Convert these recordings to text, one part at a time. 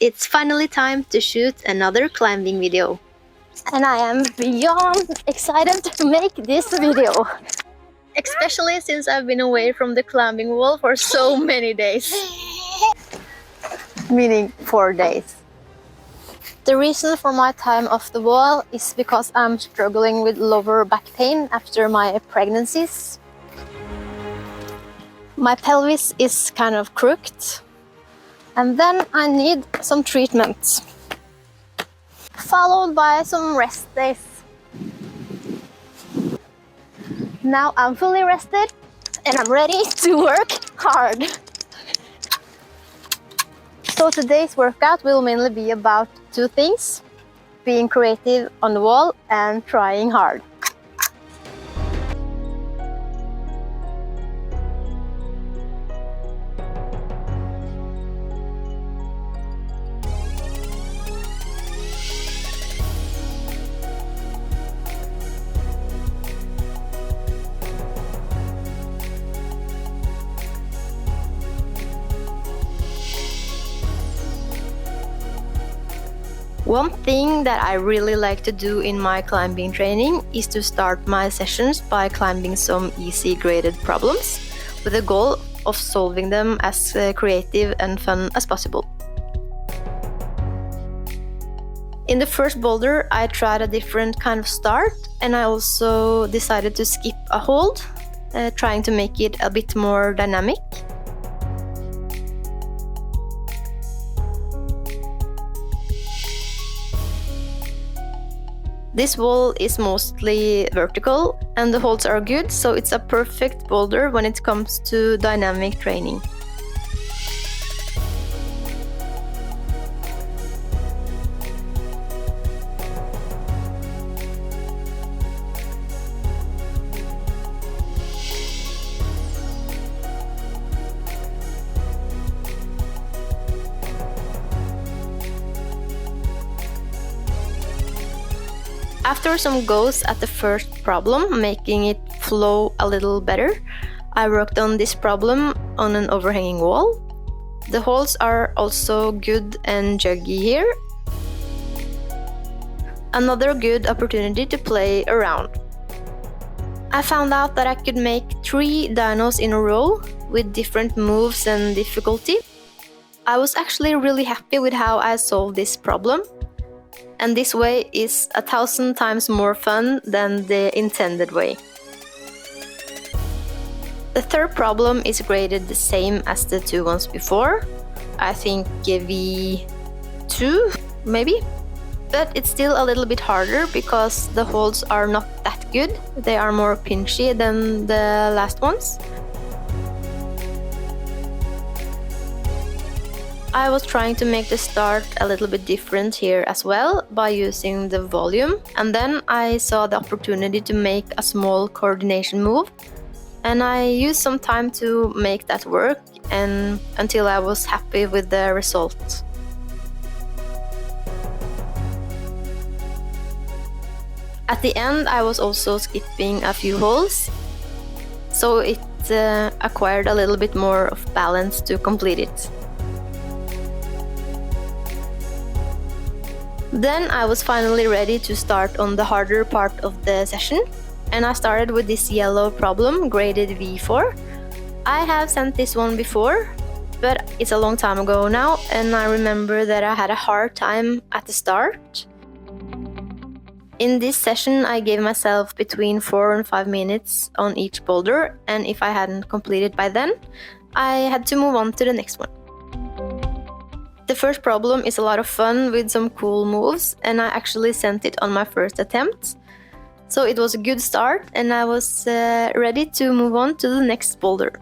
It's finally time to shoot another climbing video. And I am beyond excited to make this video. Especially since I've been away from the climbing wall for so many days. Meaning 4 days. The reason for my time off the wall is because I'm struggling with lower back pain after my pregnancies. My pelvis is kind of crooked. And then I need some treatment. Followed by some rest days. Now I'm fully rested and I'm ready to work hard. So today's workout will mainly be about 2 things: being creative on the wall and trying hard. One thing that I really like to do in my climbing training is to start my sessions by climbing some easy graded problems with the goal of solving them as creative and fun as possible. In the first boulder, I tried a different kind of start, and I also decided to skip a hold, trying to make it a bit more dynamic. This wall is mostly vertical and the holds are good, so it's a perfect boulder when it comes to dynamic training. After some goes at the first problem, making it flow a little better, I worked on this problem on an overhanging wall. The holes are also good and juggy here. Another good opportunity to play around. I found out that I could make 3 dynos in a row with different moves and difficulty. I was actually really happy with how I solved this problem. And this way is 1,000 times more fun than the intended way. The third problem is graded the same as the 2 ones before. I think V2 maybe? But it's still a little bit harder because the holds are not that good. They are more pinchy than the last ones. I was trying to make the start a little bit different here as well by using the volume, and then I saw the opportunity to make a small coordination move, and I used some time to make that work and until I was happy with the result. At the end I was also skipping a few holes, so it acquired a little bit more of balance to complete it. Then I was finally ready to start on the harder part of the session, and I started with this yellow problem graded V4. I have sent this one before, but it's a long time ago now, and I remember that I had a hard time at the start. In this session I gave myself between 4 and 5 minutes on each boulder, and if I hadn't completed by then, I had to move on to the next one. The first problem is a lot of fun with some cool moves, and I actually sent it on my first attempt. So it was a good start, and I was ready to move on to the next boulder.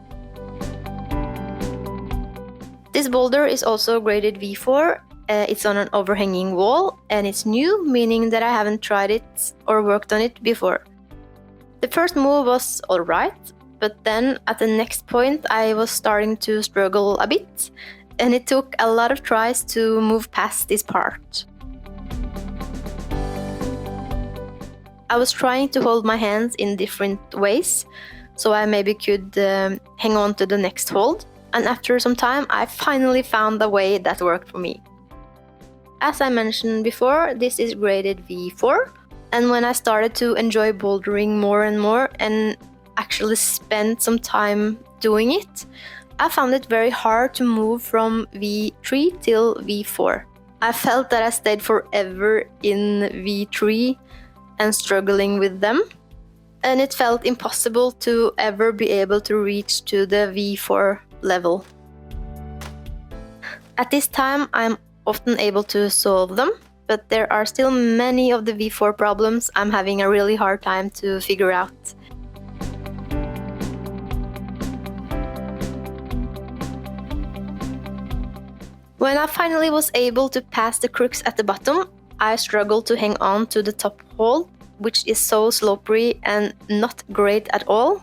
This boulder is also graded V4. It's on an overhanging wall, and it's new, meaning that I haven't tried it or worked on it before. The first move was alright, but then at the next point I was starting to struggle a bit. And it took a lot of tries to move past this part. I was trying to hold my hands in different ways, so I maybe could hang on to the next hold. And after some time, I finally found a way that worked for me. As I mentioned before, this is graded V4. And when I started to enjoy bouldering more and more and actually spent some time doing it, I found it very hard to move from V3 till V4. I felt that I stayed forever in V3 and struggling with them. And it felt impossible to ever be able to reach to the V4 level. At this time, I'm often able to solve them, but there are still many of the V4 problems I'm having a really hard time to figure out. When I finally was able to pass the crooks at the bottom, I struggled to hang on to the top hold, which is so slippery and not great at all.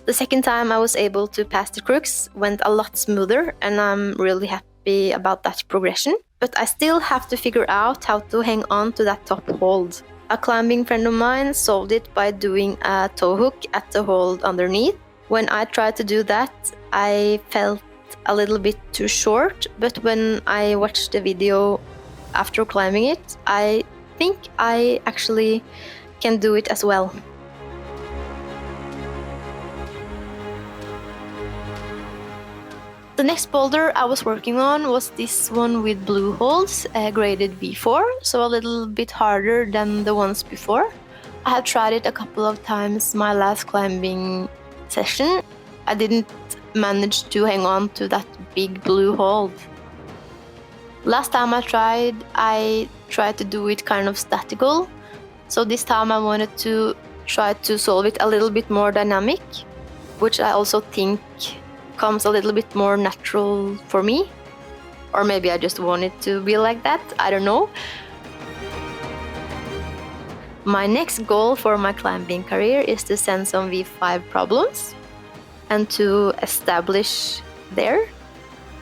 The second time I was able to pass the crooks went a lot smoother, and I'm really happy about that progression. But I still have to figure out how to hang on to that top hold. A climbing friend of mine solved it by doing a toe hook at the hold underneath. When I tried to do that, I felt a little bit too short, but when I watched the video after climbing it, I think I actually can do it as well. The next boulder I was working on was this one with blue holes, graded V4, so a little bit harder than the ones before. I have tried it a couple of times my last climbing session. I didn't manage to hang on to that big blue hold. Last time I tried to do it kind of statical, so this time I wanted to try to solve it a little bit more dynamic, which I also think comes a little bit more natural for me. Or maybe I just want it to be like that, I don't know. My next goal for my climbing career is to send some V5 problems and to establish there.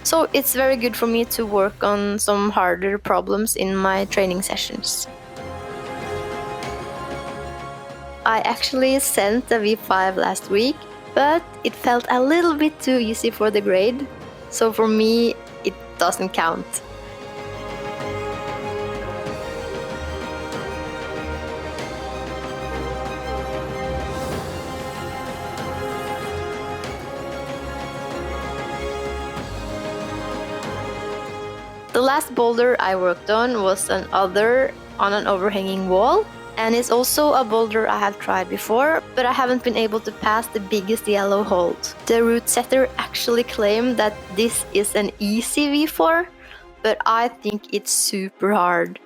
So it's very good for me to work on some harder problems in my training sessions. I actually sent a V5 last week, but it felt a little bit too easy for the grade, so for me it doesn't count. The last boulder I worked on was on an overhanging wall, and it's also a boulder I have tried before, but I haven't been able to pass the biggest yellow hold. The route setter actually claimed that this is an easy V4, but I think it's super hard.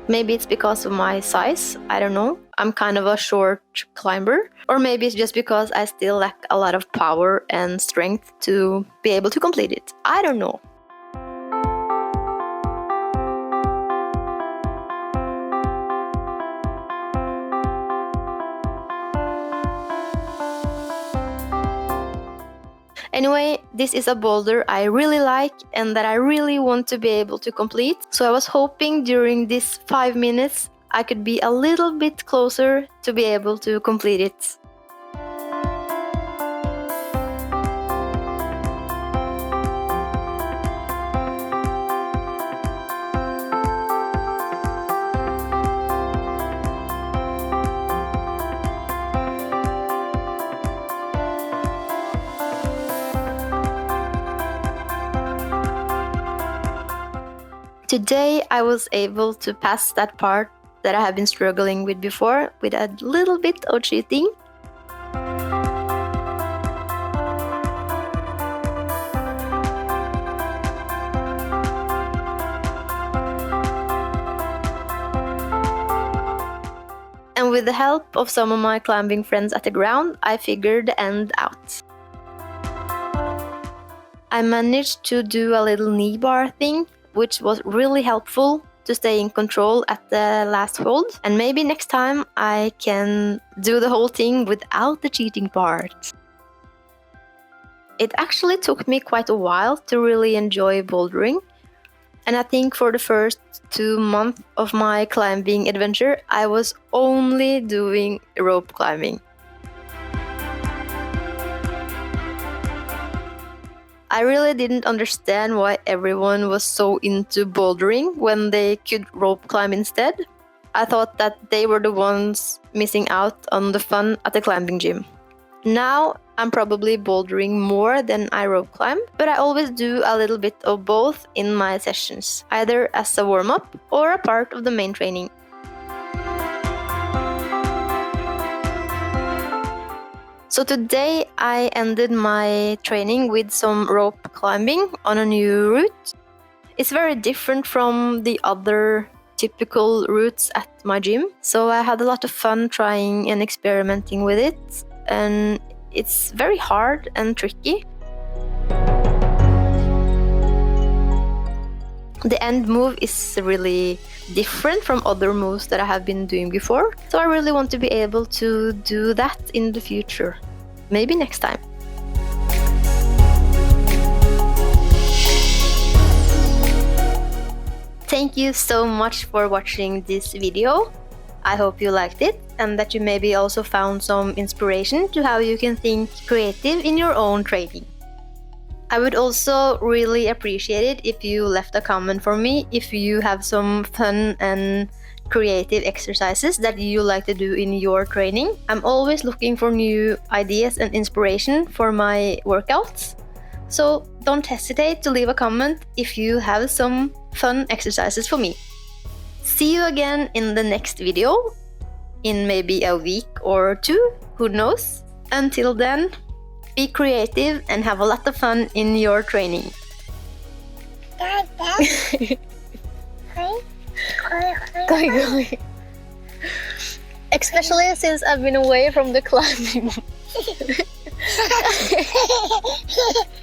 Maybe it's because of my size, I don't know. I'm kind of a short climber, or maybe it's just because I still lack a lot of power and strength to be able to complete it. I don't know. Anyway, this is a boulder I really like and that I really want to be able to complete. So I was hoping during these 5 minutes I could be a little bit closer to be able to complete it. Today I was able to pass that part that I have been struggling with before with a little bit of cheating. And with the help of some of my climbing friends at the ground, I figured the end out. I managed to do a little knee bar thing, which was really helpful to stay in control at the last hold. And maybe next time I can do the whole thing without the cheating part. It actually took me quite a while to really enjoy bouldering. And I think for the first 2 months of my climbing adventure, I was only doing rope climbing. I really didn't understand why everyone was so into bouldering when they could rope climb instead. I thought that they were the ones missing out on the fun at the climbing gym. Now I'm probably bouldering more than I rope climb, but I always do a little bit of both in my sessions, either as a warm-up or a part of the main training. So today I ended my training with some rope climbing on a new route. It's very different from the other typical routes at my gym, so I had a lot of fun trying and experimenting with it, and it's very hard and tricky. The end move is really different from other moves that I have been doing before, so I really want to be able to do that in the future. Maybe next time. Thank you so much for watching this video. I hope you liked it and that you maybe also found some inspiration to how you can think creative in your own training. I would also really appreciate it if you left a comment for me if you have some fun and creative exercises that you like to do in your training. I'm always looking for new ideas and inspiration for my workouts. So don't hesitate to leave a comment if you have some fun exercises for me. See you again in the next video, in maybe a week or two, who knows? Until then, be creative and have a lot of fun in your training. Going. Especially since I've been away from the climbing.